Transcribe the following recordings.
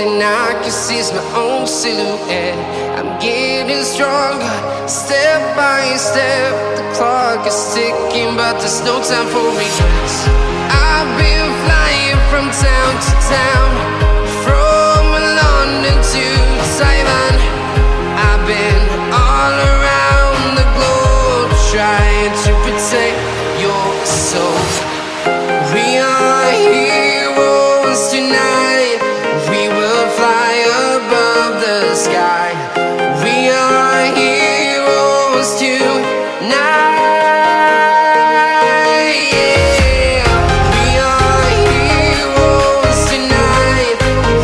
thing I can see is my own silhouette. I'm getting stronger, step by step. The clock is ticking, but there's no time for me. I've been flying from town to town, from London to Taiwan. I've been all around the globe, trying to protect your soul. We are heroes tonight. We will fly above the sky. We are heroes tonight. Yeah. We are heroes tonight.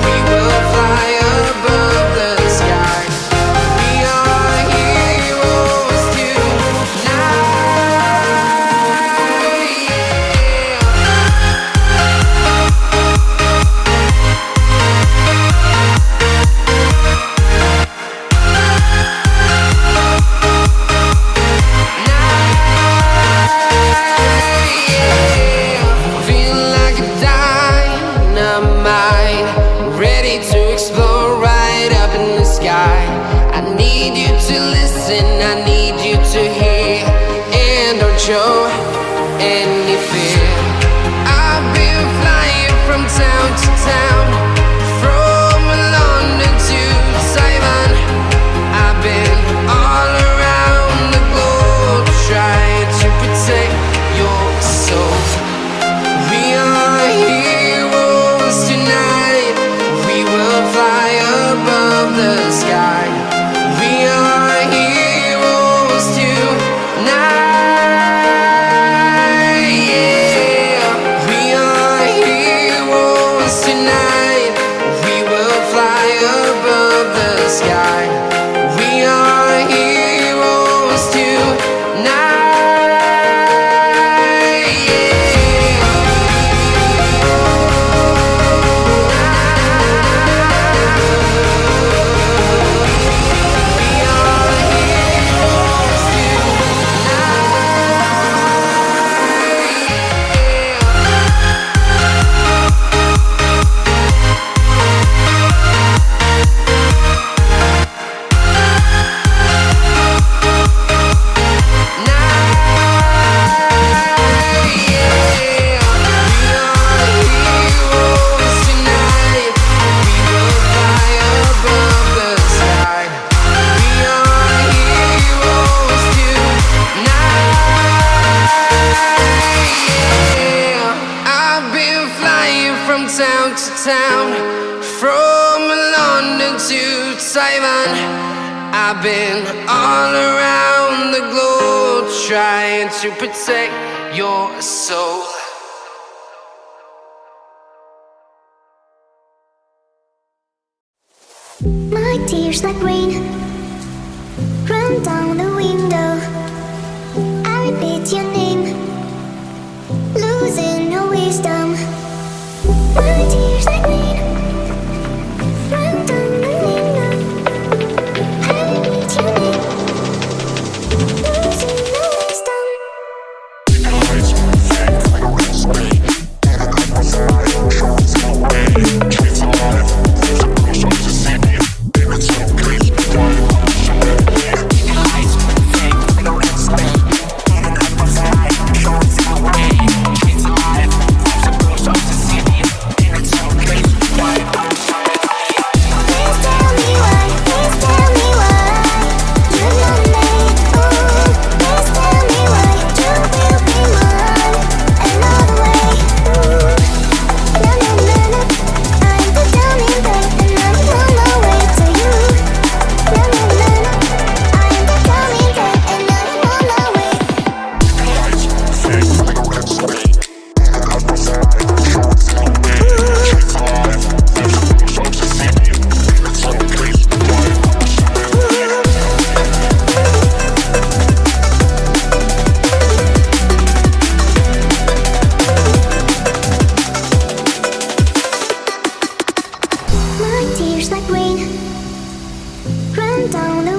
We will fly above the sky. We are heroes tonight. Feel like a dynamite, ready to explode right up in the sky. I need you to listen, I need you to hear, and don't show any fear. I've been flying from town to town, from London to Taiwan. I've been all around the globe, trying to protect your soul. We are heroes tonight. We will fly above the sky. We are heroes tonight. Yeah. We are heroes tonight. We will fly above the sky. We are heroes tonight. Yeah. We are heroes tonight. We will fly above the sky. We are heroes tonight. Yeah. I've been flying from town to town, from London to Taiwan. I've been all around the globe, trying to protect your soul. My tears like rain run down the window. I repeat your name, losing no wisdom. My tears like rain run down the window. I repeat your name, losing no wisdom. Please tell me why you love me. Ooh, please tell me why you will be mine another way. Ooh, na na na na, I'm the dummy babe and I'm on my way to you. Na na na na, I'm the dummy babe and I'm on my way. My tears like rain run down the